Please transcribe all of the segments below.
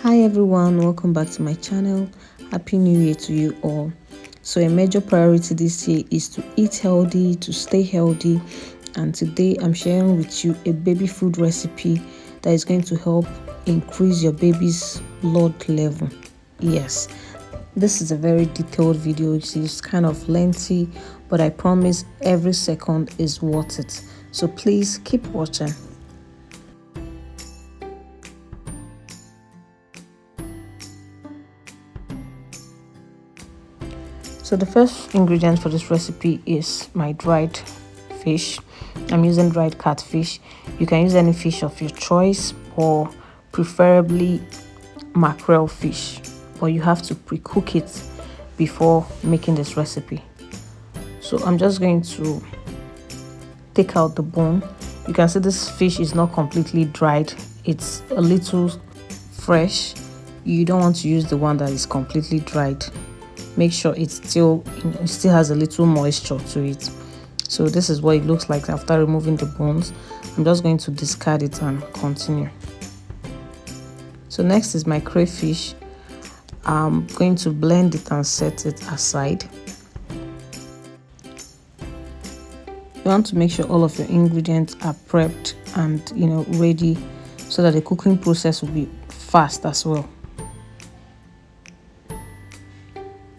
Hi everyone, welcome back to my channel. Happy New Year to you all. So a major priority this year is to eat healthy, to stay healthy, and today I'm sharing with you a baby food recipe that is going to help increase your baby's blood level. Yes, this is a very detailed video. It's kind of lengthy, but I promise every second is worth it. So please keep watching. So the first ingredient for this recipe is my dried fish. I'm using dried catfish. You can use any fish of your choice, or preferably mackerel fish, but you have to pre-cook it before making this recipe. So I'm just going to take out the bone. You can see this fish is not completely dried, it's a little fresh. You don't want to use the one that is completely dried. Make sure it still has a little moisture to it. So this is what it looks like after removing the bones. I'm just going to discard it and continue. So next is my crayfish. I'm going to blend it and set it aside. You want to make sure all of your ingredients are prepped and ready, so that the cooking process will be fast as well.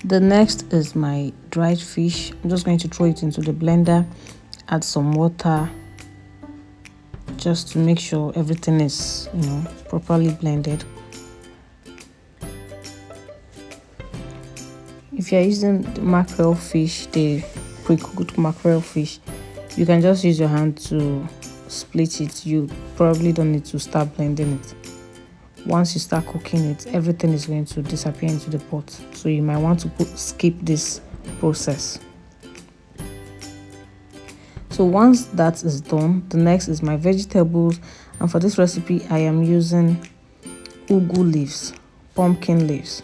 The next is my dried fish. I'm just going to throw it into the blender, add some water, just to make sure everything is properly blended. If you're using the mackerel fish, the pre-cooked mackerel fish, you can just use your hand to split it. You probably don't need to start blending it. Once you start cooking it, everything is going to disappear into the pot, so you might want to skip this process. So once that is done, the next is my vegetables, and for this recipe I am using ugu leaves, pumpkin leaves.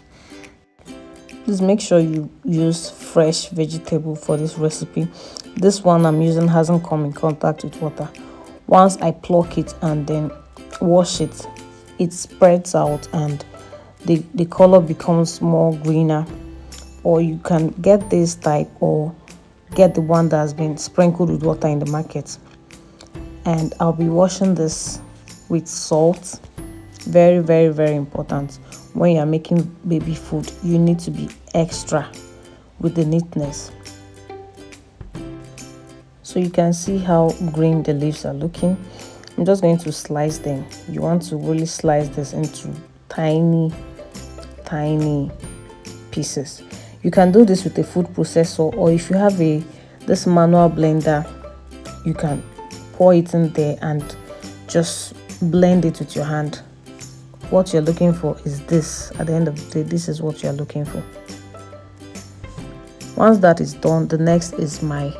Please make sure you use fresh vegetable for this recipe. This one I'm using hasn't come in contact with water. Once I pluck it and then wash it, it spreads out and the color becomes more greener. Or you can get this type or get the one that has been sprinkled with water in the market. And I'll be washing this with salt. Very, very, very important. When you're making baby food, you need to be extra with the neatness. So you can see how green the leaves are looking. I'm just going to slice them. You want to really slice this into tiny pieces. You can do this with a food processor, or if you have this manual blender, you can pour it in there and just blend it with your hand. What you're looking for is this. At the end of the day, this is what you're looking for. Once that is done, the next is my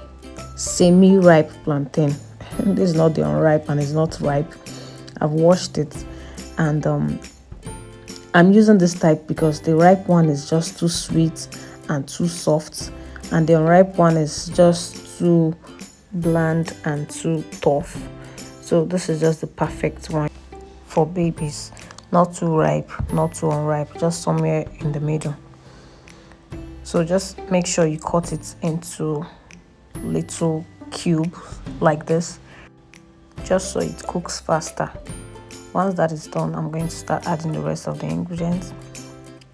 semi-ripe plantain. This is not the unripe and it's not ripe. I've washed it, and I'm using this type because the ripe one is just too sweet and too soft, and the unripe one is just too bland and too tough. So this is just the perfect one for babies. Not too ripe, not too unripe, just somewhere in the middle. So just make sure you cut it into little cubes like this, just so it cooks faster. Once that is done, I'm going to start adding the rest of the ingredients.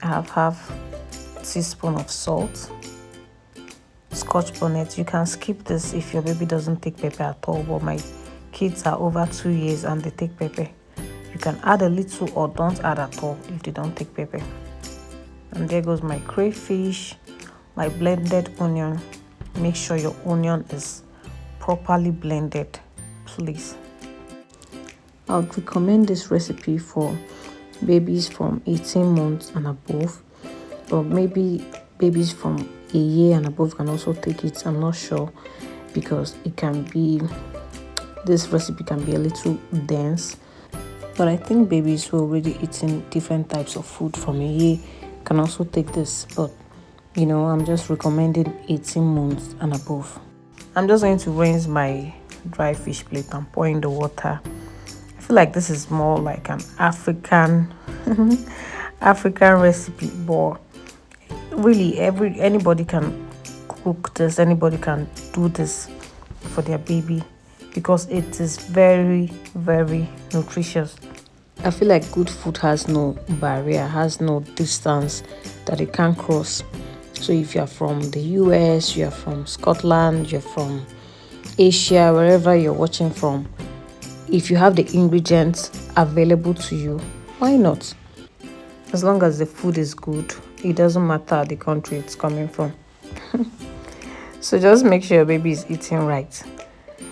I have half teaspoon of salt, scotch bonnet. You can skip this if your baby doesn't take pepper at all, but my kids are over 2 years and they take pepper. You can add a little or don't add at all if they don't take pepper. And there goes my crayfish, my blended onion. Make sure your onion is properly blended, please. I would recommend this recipe for babies from 18 months and above, but maybe babies from a year and above can also take it. I'm not sure, because this recipe can be a little dense. But I think babies who are already eating different types of food from a year can also take this. But I'm just recommending 18 months and above. I'm just going to rinse my dry fish plate and pour in the water. I feel like this is more like an African African recipe, but really anybody can cook this, anybody can do this for their baby because it is very, very nutritious. I feel like good food has no barrier, has no distance that it can't cross. So if you're from the US, you're from Scotland, you're from Asia, wherever you're watching from, if you have the ingredients available to you, why not? As long as the food is good, it doesn't matter the country it's coming from. So just make sure your baby is eating right.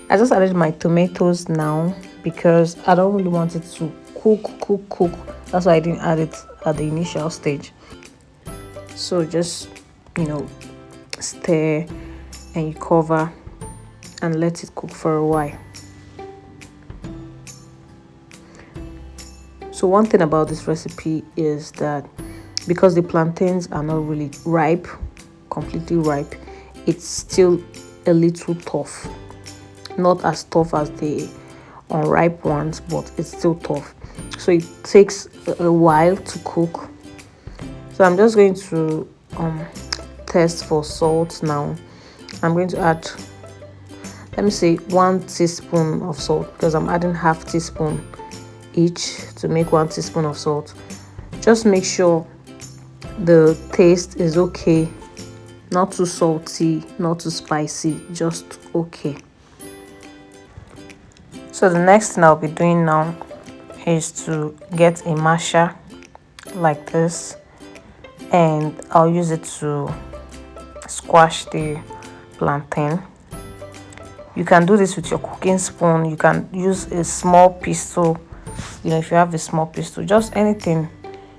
I just added my tomatoes now because I don't really want it to cook. That's why I didn't add it at the initial stage. So just, stir and you cover and let it cook for a while. So one thing about this recipe is that because the plantains are not really ripe, completely ripe, it's still a little tough. Not as tough as the unripe ones, but it's still tough. So it takes a while to cook. So I'm just going to test for salt now. I'm going to add, let me say, 1 teaspoon of salt because I'm adding half teaspoon each to make 1 teaspoon of salt. Just make sure the taste is okay, not too salty, not too spicy, just okay. So the next thing I'll be doing now is to get a masher like this, and I'll use it to squash the plantain. You can do this with your cooking spoon. You can use a small pestle, if you have a small pestle, just anything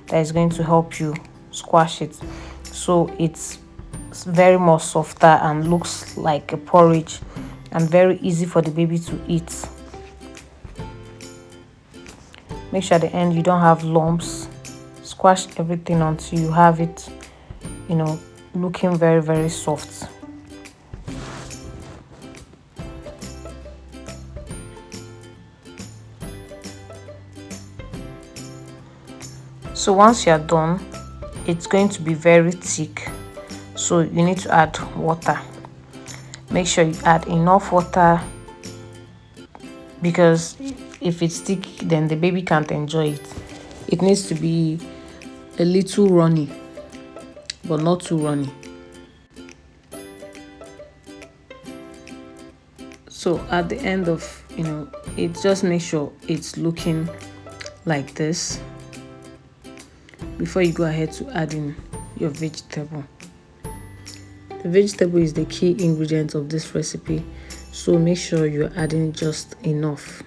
that is going to help you squash it so it's very more softer and looks like a porridge and very easy for the baby to eat. Make sure at the end you don't have lumps. Squash everything until you have it, looking very, very soft. So once you're done, it's going to be very thick, so you need to add water. Make sure you add enough water because if it's thick, then the baby can't enjoy it. It needs to be a little runny, but not too runny. So at the end of, it, just make sure it's looking like this before you go ahead to add in your vegetable. The vegetable is the key ingredient of this recipe, so make sure you're adding just enough.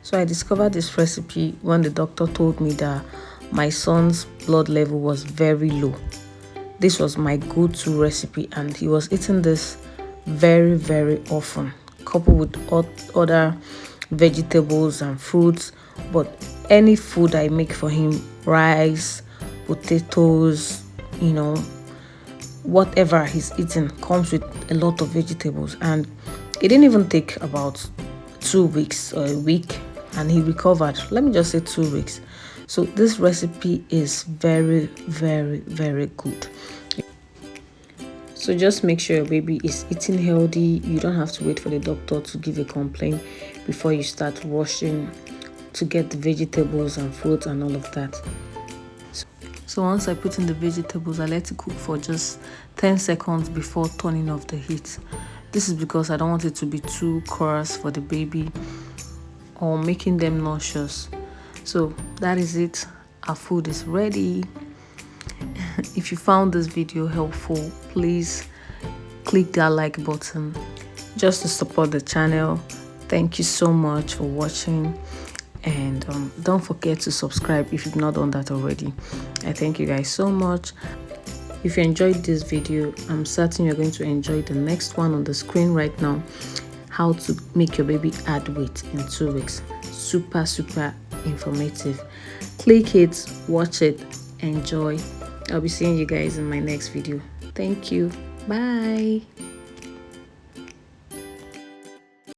So I discovered this recipe when the doctor told me that my son's blood level was very low. This was my go-to recipe and he was eating this very, very often, coupled with other vegetables and fruits. But any food I make for him, rice, potatoes, whatever he's eating comes with a lot of vegetables. And it didn't even take about 2 weeks or a week and he recovered. Let me just say 2 weeks. So this recipe is very, very, very good. So just make sure your baby is eating healthy. You don't have to wait for the doctor to give a complaint before you start rushing to get the vegetables and fruits and all of that. So once I put in the vegetables, I let it cook for just 10 seconds before turning off the heat. This is because I don't want it to be too coarse for the baby or making them nauseous. So that is it. Our food is ready. If you found this video helpful, please click that like button just to support the channel. Thank you so much for watching, and don't forget to subscribe if you've not done that already. I thank you guys so much. If you enjoyed this video, I'm certain you're going to enjoy the next one on the screen right now. How to make your baby add weight in 2 weeks. Super informative. Click it, watch it, enjoy. I'll be seeing you guys in my next video. Thank you. Bye.